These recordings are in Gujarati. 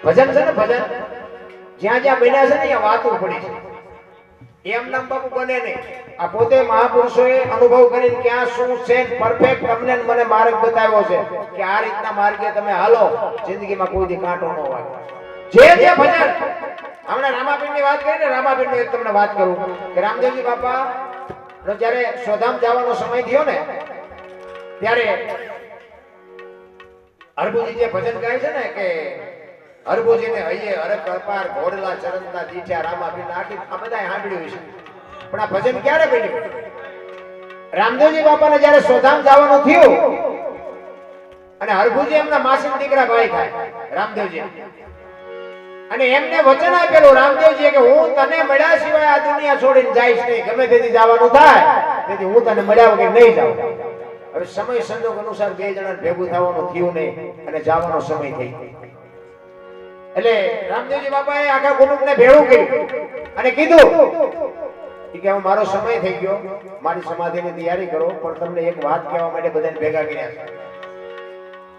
ભજન છે ને ભજન જ્યાં જ્યાં બન્યા છે ને ત્યાં વાતો પડી છે. એમ નામ બાપુ બને નહીં. આ પોતે મહાપુરુષોએ અનુભવ કરીને ક્યાં શું છે પરફેક્ટ તમને ને મને માર્ગ બતાવ્યો છે કે આ રીતના માર્ગે તમે હાલો, જિંદગીમાં કોઈ દી કાંટો ન વાગે. જે ભજન હમણાં રામાપીરની વાત કરી ને, રામાપીરની એક તમને વાત કરું કે રામદેવજી બાપા જ્યારે સ્વધામ જવાનો સમય થયો ને ત્યારે હરભુજી જે ભજન ગાય છે ને કે હરભુજીને હૈયે હરક અપાર ઘોડલા ચરણતા દીઠ્યા રામાપીર આખી આ બધા સાંભળ્યું છે. પણ આ ભજન ક્યારે બન્યું? રામદેવજી બાપાને જ્યારે સ્વધામ જવાનું થયું અને હરભુજી એમના માસીના દીકરા ભાઈ થાય રામદેવજી, અને એમને વચન આપેલું રામદેવજીએ કે હું તને મળ્યા સિવાય આ દુનિયા છોડીને જઈશ નહીં, ગમે તેથી જવાનું થાય તેથી હું તને મળ્યા વગર નહીં જાઉં. હવે સમય સંજોગ અનુસાર બે જણા ભેગું થવાનું થયું નહીં અને જવાનો સમય થઈ ગયો. એટલે રામદેવજી બાપાએ આખા કુટુંબને ભેળું કર્યું અને કીધું કે હવે મારો સમય થઈ ગયો, મારી સમાધિની તૈયારી કરો, પણ તમને એક વાત કહેવા માટે બધાને ભેગા કર્યા છે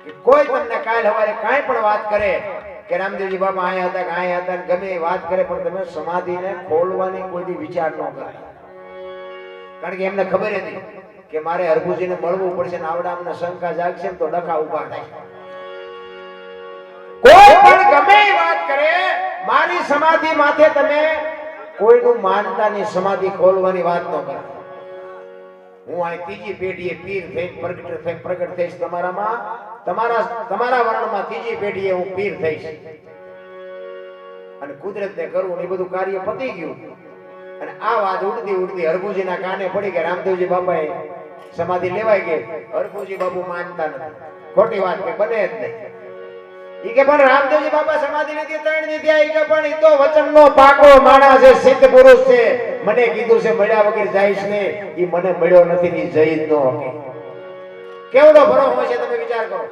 કે કોઈ તમને કાલ સવારે કાંઈ પણ વાત કરે કે રામદેવજી બાપા આયા હતા કે આયા હતા, ગમે એ વાત કરે, પણ તમે સમાધિને ખોલવાની કોઈ વિચાર ન કરો. કારણ કે એમને ખબર હતી કે મારે હરભુજીને મળવું પડશે ને આવડા અમને શંકા જાગશે તો ડખા ઉભા થાય. કોઈ પણ ગમે એ વાત કરે, મારી સમાધિ માથે તમે કોઈનું માનતાની સમાધિ ખોલવાની વાત ન કરો. હું આ ત્રીજી પેઢીએ પીર થઈ પ્રગટ થઈશ તમારામાં, તમારા વર્ણમાં ત્રીજી પેઢીએ હું પીર થઈશ અને કુદરતને કરવું એ બધું કાર્ય પતી ગયું. અને આ વાત ઉડતી હરભુજીના કાને પડી કે રામદેવજી બાપાએ સમાધિ લેવાઈ ગઈ. હરભુજી બાપુ માનતા નથી, ખોટી વાત કે બને જ નહીં. ઈ કે પણ રામદેવજી બાપા સમાધિ લીધી 3 દી થયા. ઈ કે પણ ઈ તો વચનનો પાકો માણસ છે, સિદ્ધ પુરુષ છે, મને કીધું છે મળ્યા વગર જઈશ ને, ઈ મને મળ્યો નથી ની જઈ જ ન હકે. કેવડો ભરોસો છે તમે વિચાર કરો.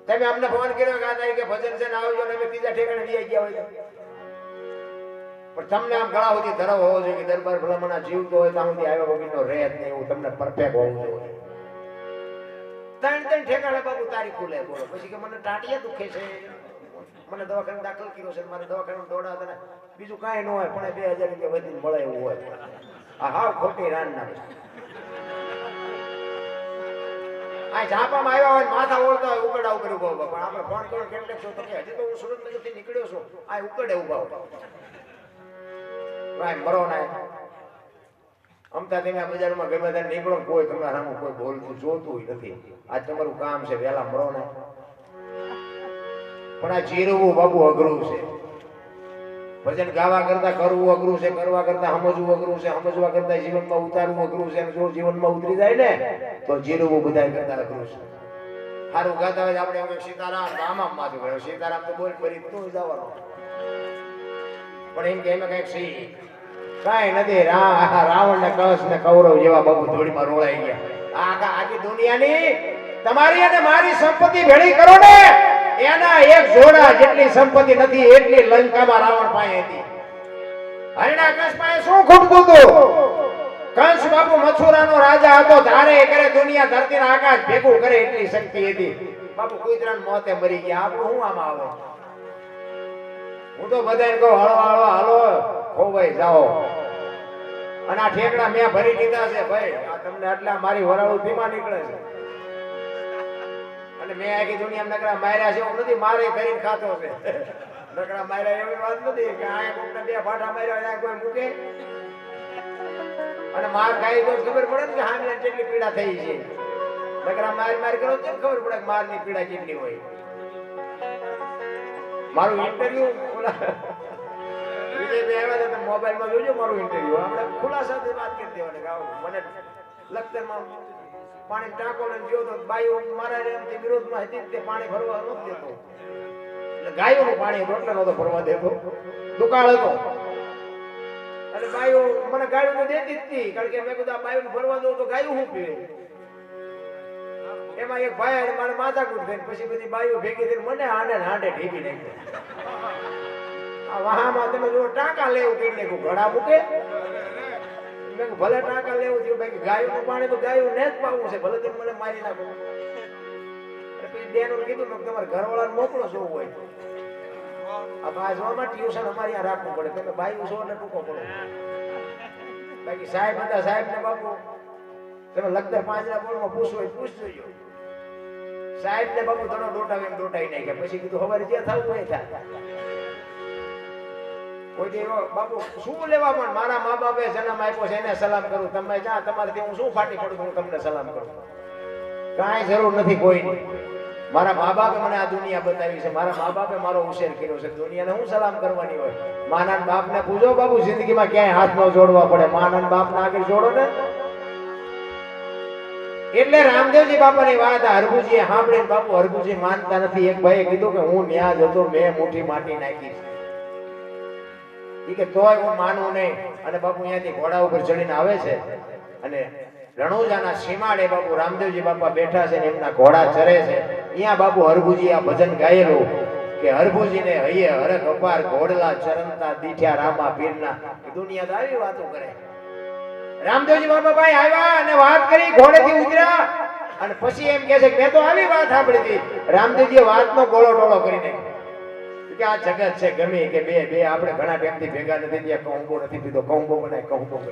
તમે અમને ફોન કર્યો કે આ તારીખે ભજન છે ને આવજો ને અમે ત્રીજા ઠેકાણે લઈ ગયા હોય, પણ તમને આમ ગળા સુધી ધરાવ હોવો જોઈએ કે દરબાર ભલામણા જીવતો હોય ત્યાં સુધી આવ્યા વગરનો રહે જ નહીં, એવું તમને પરફેક્ટ હોવું જોઈએ. 3 ઠેકાણે બાપુ તારીખ ખુલે બોલો. પછી કે મને ટાટિયા દુખે છે, મને દવાખાને દાખલ કર્યો છે, મારે દવાખાને દોડા હતા, બીજું કાંઈ ન હોય પણ 2000 રૂપિયા વધીને મળે એવું હોય. આ હાવ ખોટી રાન ના આ ઝાપામાં આવ્યા હોય માથા ઓળતા હોય ઉકડા ઉપર ઉભા ઉભા, પણ આપણે ફોન કર્યો કેટલેક છો તો કે હજી તો હું સુરતનગરથી નીકળ્યો છું, આ ઉકડે ઉભા હોય ભાઈ મરો ના. અમતા તમે બજારમાં ગમે ત્યારે નીકળો કોઈ તમારા સામે કોઈ બોલતું જોતું નથી. આ તમારું કામ છે, વહેલા મરો ને. પણ આ જીરવું બાપુ અઘરું છે. ભજન ગાવા કરતા કરવું અઘરું છે, કરવા કરતા સમજવું અઘરું છે, સમજવા કરતા જીવનમાં ઉતારવું અઘરું છે. જો જીવનમાં ઉતરી જાય ને તો જીરવું બધા કરતા અઘરું છે. સારું ગાતા હોય આપણે સીતારામ રામમાં માથું સીતારામ તો બોલ ફરી તું જવાનો, પણ એમ કે એમાં કઈક સહી કાંઈ નથી. રાવણ ને કંસ ને કૌરવ જેવા બાબુ ધોળીમાં રોળાઈ ગયા. આખી દુનિયાની તમારી અને મારી સંપત્તિ ભેળી કરો ને, એના એક જોડા જેટલી સંપત્તિ નથી એટલી લંકામાં રાવણ પાસે હતી. હરણા કંસ પાસે શું ખૂટતું હતું? કંસ બાપુ મથુરાનો રાજા હતો, ધારે કરે દુનિયા ધરતીના આકાશ ભેગું કરે એટલી શક્તિ હતી. બાપુ કુતરાને મોતે મરી ગયા. આપણું શું આમાં આવે? હું તો બધાને કહું હળો હળો હાલો ખોવાઈ જાઓ. અને આ ઠેકડા મેં ભરી દીધા છે ભાઈ, આ તમને આટલા મારી વરાળું ધીમા નીકળે છે. અને મેં આખી દુનિયા નકરા માર્યા છે એવું નથી, મારે કરીને ખાતો છે. નકરા માર્યા એવી વાત નથી કે આ કોકને 2 ફાટા માર્યા કોઈ મૂકે. અને માર ખાઈ તો ખબર પડે ને કે હામીને કેટલી પીડા થઈ છે. નકરા માર કરો તો ખબર પડે કે મારની પીડા કેટલી હોય. મારું ઇન્ટરવ્યુ મોબાઈલમાં જોજો મારું ઇન્ટરવ્યુ, આપણે ખુલાસાથી વાત કરી દેવાની. મને લખતરમાં પાણી ટાંકો લઈને ગયો તો બાઈઓ મારા વિરોધમાં હતી, તે પાણી ભરવા નહોતું દેતો. એટલે ગાયોનું પાણી રોટલા નહોતો ભરવા દેતો, દુકાળ હતો. અને બાઈઓ મને ગાયું દેતી જ હતી, કારણ કે મેં કીધું આ બાયું ભરવા દઉં તો ગાયું શું પીવે. એમાં એક ભાઈ મારે માથાકૂટ થઈ, પછી બધી બાઈઓ ભેગી થઈને મને હાંડે ઢીબી નાખી. વાહામાં તમે જો ટાંકા લેવું કેટલે ઘડા મૂકે, ભલે ટાંકા લેવું થયું ભાઈ ગાયું નું પાણી તો ગાયું ને જ પાવું છે, ભલે તમે મને મારી નાખો. પછી બેનું કીધું મેં તમારે ઘરવાળાને મોકલો શું હોય આ બાજવામાં ટ્યુશન અમારે અહીંયા રાખવું પડે તમે બાયું છો એટલે ટૂંકો પડો બાકી સાહેબ હતા સાહેબ ને બાપુ તમે લગતર પાંજરા બોલમાં પૂછો પૂછજો સાહેબ ને બાપુ ધણો ડોટાવે એમ ડોટાઈ નાખ્યા પછી કીધું સવારે જે થવું હોય થાય કોઈ દેવો બાપુ શું લેવા પણ મારા મા બાપે જન્મ આપ્યો છે એને સલામ કરું તમે જા તમારેથી હું શું ફાટી પડું હું તમને સલામ કરું કાંઈ જરૂર નથી કોઈની મારા મા બાપે મને આ દુનિયા બતાવી છે મારા મા બાપે મારો ઉછેર કર્યો છે દુનિયાને હું સલામ કરવાની હોય માના બાપને પૂછો બાપુ જિંદગીમાં ક્યાંય હાથ ન જોડવા પડે માના બાપને આગળ જોડો ને એટલે રામદેવજી બાપાની વાત હરભુજીએ સાંભળીને બાપુ હરભુજી માનતા નથી એક ભાઈએ કીધું કે હું ન્યા જતો મેં મુઠ્ઠી માટી નાખી કે તોય હું માનું નહીં અને બાપુ અહીંયાથી ઘોડા ઉપર ચડીને આવે છે અને રણુજાના સીમાડે બાપુ રામદેવજી બાપા બેઠા છે ને એમના ઘોડા ચરે છે અહીંયા બાપુ હરભુજી આ ભજન ગાયેલું કે હરભુજીને હૈયે હરખ અપાર ઘોડલા ચરણતા દીઠ્યા રામા પીરના દુનિયા તો આવી વાતો કરે રામદેવજી બાપા ભાઈ આવ્યા અને વાત કરી ઘોડેથી ઉતર્યા અને પછી એમ કહે છે કે મેં તો આવી વાત સાંભળી હતી રામદેવજીએ વાતનો ગોળો ટોળો કરી નાખ્યો કે આ જગત છે ગમે કે બે આપણે ઘણા ટાઈમથી ભેગા નથી ત્યાં કહુંબો નથી પીધો કહુંબો બનાય કહુંબો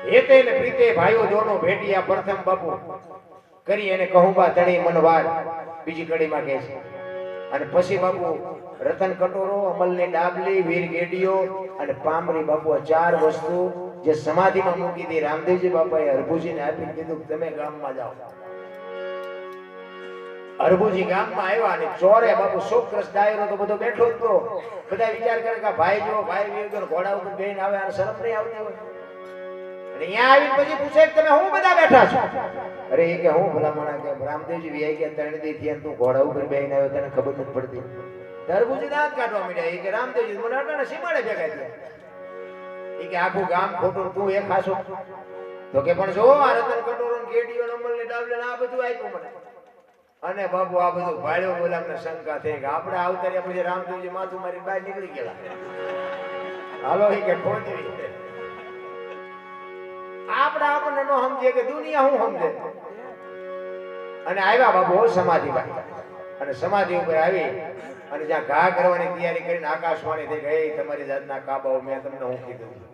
હેતે ને પ્રીતે ભાઈઓ દોનો ભેટિયા પ્રથમ બાપુ કરી એને કહુંબા તણી મનવાર બીજી કડીમાં કહે છે અને પછી બાપુ રતન કટોરો અમલની ડાબલી વીર ગેડીઓ અને પામરી બાપુ ચાર વસ્તુ જે સમાધિમાં મૂકી હતી રામદેવજી બાપાએ હરભુજીને આપીને કીધું તમે ગામમાં જાઓ હરભુજી ગામમાં આવ્યા અને ચોરે બાપુ શોકરસ ડાયરો તો બધો બેઠો જ તો બધા વિચાર કરે કે ભાઈ જો ભાઈ વિયો ઘોડા ઉપર બેહીને આવે અને શરમ નહીં આવતી હોય અને અહીંયા આવીને પછી પૂછે કે તમે હું બધા બેઠા છો અરે એ કે હું ભલામણા કે રામદેવજી વિયા ગયા ત્રણ દી થી તું ઘોડા ઉપર બેહીને આવ્યો તને ખબર નથી પડતી હરભુજી દાંત કાઢવા માંડ્યા એ કે રામદેવજી મને અટાણે સીમાડે ભેગા થયા એ કે આખું ગામ ખોટું તું એક ખાસો તો કે પણ જો આ રતન કટોરો ગેડીઓ નંબર ને ડાબલે આ બધું આપ્યું મને અને બાપુ આ બધું ભાડ્યો બોલામને શંકા થઈ કે આપણે આવતાર્યા પછી રામદેવજી માથું મારી બહાર નીકળી ગયેલા હાલો એ કે પહોંચી આપણને નો સમજે કે દુનિયા હું સમજે અને આવ્યા બાપુ સમાધિ ભાઈ અને સમાધિ ઉપર આવી અને જ્યાં ઘા કરવાની તૈયારી કરીને આકાશવાણી થઈ ગઈ તમારી જાતના કાબાઓ મેં તમને હું કીધું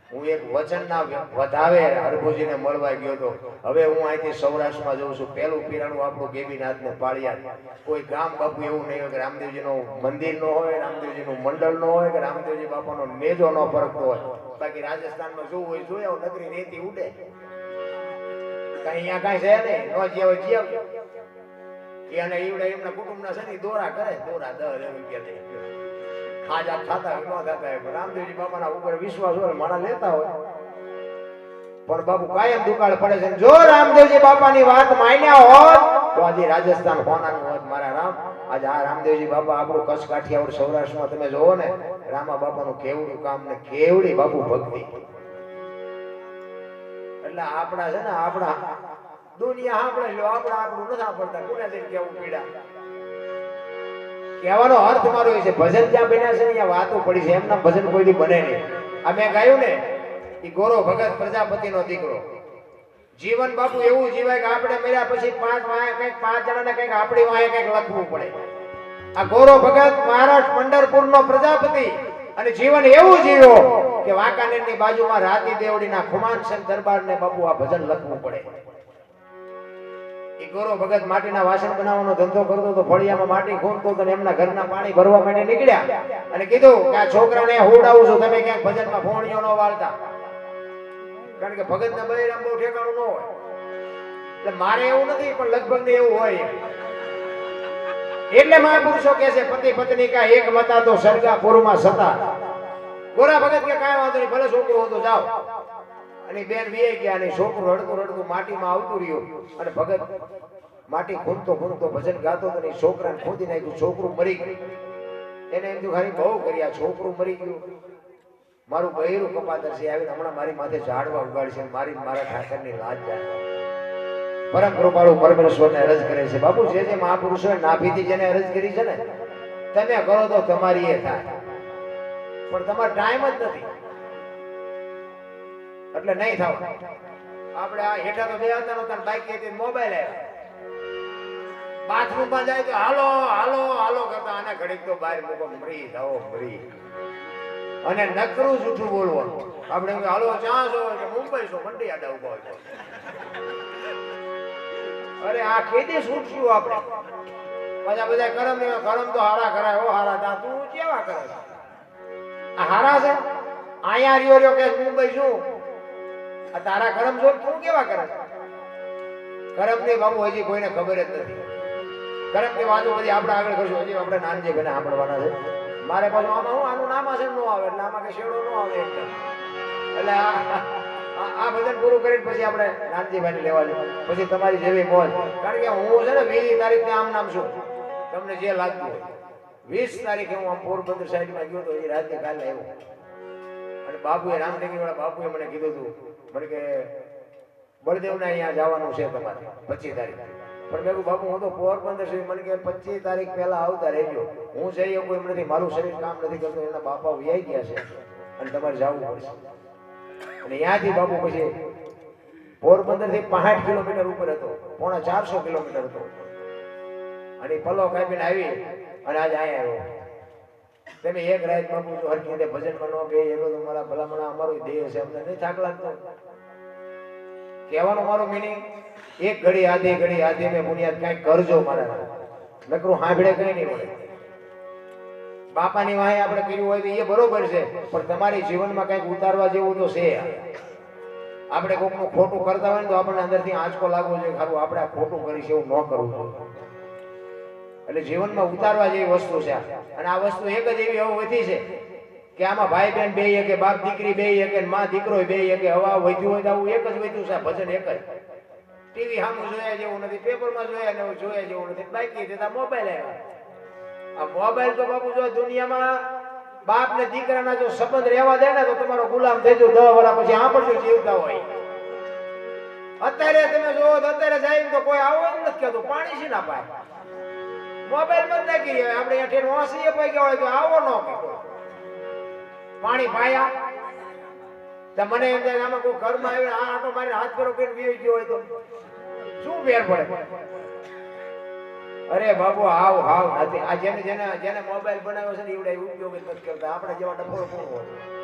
હું એક વચનના વધાવે હરભુજીને મળવા ગયો હતો હવે હું અહીંથી સૌરાષ્ટ્રમાં જઉં છું પેલું પીરાણું આપણું ગેબીનાથને પાળિયા કોઈ ગામ બાપુ એવું નહીં હોય કે રામદેવજીનું મંદિર નો હોય રામદેવજીનું મંડળ નો હોય કે રામદેવજી બાપાનો નેજો નો ફરકતો હોય બાકી રાજસ્થાનમાં જોવું હોય જોયા નગરી રેતી ઉડે કઈ અહીંયા કઈ છે નહીં નો જેવો જીવ એને ઈવડે એમના કુટુંબના છે ને દોરા કરે દોરા 10 રૂપિયા દે ખાજા ખાતા ન થતા રામદેવજી બાપાના ઉપર વિશ્વાસ હોય માણા લેતા હોય પણ બાપુ કાયમ દુકાળ પડે છે જો રામદેવજી બાપાની વાત માન્યા હોત તો આજે રાજસ્થાન હોનાનું હોત મારા રામ આજે આ રામદેવજી બાપા આપણું કચ્છ કાઠિયાવાડ સૌરાષ્ટ્રમાં તમે જોવો ને રામા બાપાનું કેવડું કામ ને કેવડી બાપુ ભક્તિ એટલે આપણા છે ને આપણા દુનિયા આપણે લો આપણું નથી સાંભળતા કોને જઈને કેવું પીડા કહેવાનો અર્થ મારો એ છે ભજન જ્યાં બન્યા છે ત્યાં વાતો પડી છે એમના ભજન કોઈ બને નહીં આ મેં ગાયું ને એ ગોરો ભગત પ્રજાપતિનો દીકરો જીવન બાપુ એવું જીવાય કે આપણે મર્યા પછી પાંચ જણાને કંઈક આપણી વાંહે કંઈક લખવું પડે આ ગોરો ભગત મહારાષ્ટ્ર પંઢરપુરનો પ્રજાપતિ અને જીવન એવું જીવ્યો કે વાંકાનેરની બાજુમાં રાતી દેવડીના ખુમાનસિંહ દરબારને બાપુ આ ભજન લખવું પડે ગોરો ભગત માટીના વાસણ બનાવવાનો ધંધો કરતો તો ફળિયામાં માટી ખૂંદતો તો એમના ઘરના પાણી ભરવા માટે નીકળ્યા અને કીધું કે આ છોકરાને હુડાવું છું તમે ક્યાંક ભજનમાં ફોણીઓ ન વાળતા કારણ કે ભગતના બૈરામ બહુ ઠેકાણું ન હોય એટલે મારે એવું નથી પણ લગભગ ને એવું હોય એટલે મહાપુરુષો કહે છે પતિ પત્ની કા એક મતા તો સરગાપુરમાં સતા ગોરા ભગત કે કાંઈ વાંધો નહીં ભલે છોકરો હતો જાઓ અને બેન વીએ ગયા અને છોકરું રડતું માટીમાં આવતું રહ્યું અને ભગત માટી ખૂંદતો ભજન ગાતો તો છોકરાને ખોદી નાખ્યું છોકરું મરી ગયું એને એમ તો ખાલી બહુ કર્યા છોકરું મરી ગયું મારું બહેરું કપાતર છે આવીને હમણાં મારી માથે ઝાડવા ઉગાડશે મારી મારા ઠાકરની લાજ જાય પરમ કૃપાળુ પરમેશ્વરને અરજ કરે છે બાપુ જે મહાપુરુષોએ નાભીથી જેને અરજ કરી છે ને તમે કરો તો તમારી એ થાય પણ તમારો ટાઈમ જ નથી એટલે નહીં થાવ આપણે આ હેઠા તો બે હતા નતા બાઈક કે મોબાઈલ આવ્યા બાથરૂમમાં જાય તો હાલો હાલો હાલો કરતા આને ઘડીક તો બહાર મૂકો મરી જાઓ મરી અને નકરું જૂઠું બોલવાનું આપણે હાલો ચા છો કે મુંબઈ છો મંડી આડા ઉભા હોય અરે આ કેદી છૂટશું આપણે પાછા બધા કરમ તો હારા કરાય ઓ હારા તા તું કેવા કરે આ હારા છે આયા રહ્યો કે મુંબઈ છું આ તારા કરમ જો તું કેવા કરે કરમ ની બાબુ હજી કોઈને ખબર જ નથી કરમ ની વાતો બધી આપણે આગળ કરશું હજી આપણે નાનજી ભાઈને સાંભળવાના છે મારે પાછું આમાં હું આનું નામ હશે નો આવે એટલે આમાં કે શેડો નો આવે એટલે આ ભજન પૂરું કરીને પછી આપણે નાનજીભાઈને લેવા જઈએ પછી તમારી જેવી મોજ કારણ કે હું છે ને 20 તારીખે આમ નામ છું તમને જે લાગતું હોય 20 તારીખે હું આમ પોરબંદર સાઈડમાં ગયો તો એ રાતે કાલે આવ્યો અને બાપુએ રામટેકી વાળા બાપુએ મને કીધું હતું મને કે બળદેવને અહીંયા જવાનું છે તમારે 25 તારીખે પણ મેં બાપુ હું તો પોરબંદર છું મને કે 25 તારીખ પહેલા આવતા રહેજો હું જઈ શકું એમ નથી મારું શરીર કામ નથી કરતું એના બાપા વ્યાઈ ગયા છે અને તમારે જવું પડશે અને ત્યાંથી બાપુ પછી પોરબંદર થી 65 કિલોમીટર ઉપર હતો 450 કિલોમીટર હતો અને પલો કાપીને આવી અને આજે અહીંયા આવ્યો તમે એક રાત બાપુ જો હરખી રીતે ભજનમાં ન ગઈ એનો તો મારા ભલામણા અમારો દેહ છે અમને નહીં થાક લાગતો કહેવાનો મારો મિનિંગ એક ઘડી આધી મેં બુનિયાદ કઈ કરજો મારા નકરું સાંભળે કઈ નહીં મળે બાપાની વાહે આપણે કર્યું હોય તો એ બરોબર છે પણ તમારી જીવનમાં કઈક ઉતારવા જેવું તો છે આપણે કોકનું ખોટું કરતા હોય ને તો આપણને અંદરથી આંચકો લાગવો જોઈએ ખરું આપણે આ ખોટું કરીશ એવું ન કરવું જોઈએ એટલે જીવનમાં ઉતારવા જેવી વસ્તુ છે અને આ વસ્તુ એક જ એવી હવે વધી છે કે આમાં ભાઈ બહેન બે કે બાપ દીકરી બે કે માં દીકરો બે કે હવા વધ્યું હોય તો આવું એક જ વધ્યું છે ભજન એક જ ટીવી સામું જોયા જેવું નથી પેપરમાં જોયા જેવું નથી બાકી દેતા મોબાઈલ આવ્યા આ મોબાઈલ તો બાપુ જો દુનિયામાં બાપ ને દીકરાના જો સંબંધ રહેવા દે ને તો તમારો ગુલામ થઈ જાવ 10 વર્ષ પછી આંપડજો જીવતા હોય અત્યારે તમે જો અત્યારે જાય તો કોઈ આવો જ નથી કહેતું પાણી છે ના પાય મોબાઈલ બંધ નાખી રહ્યા આપણે અહીંયા ઠેર વાંસીએ પાઈ ગયા હોય તો આવો ન કે પાણી પાયા તો મને એમ થાય આમાં કોઈ ઘરમાં આવે આ આટો મારી હાથ કરો કરીને વીવી ગયો હોય તો શું ફેર પડે અરે બાબુ હાવ નથી આ જેને મોબાઈલ બનાવ્યો છે ને એવડા ઉપયોગ જ નથી કરતા આપણે જેવા ડફોળ કોણ હોય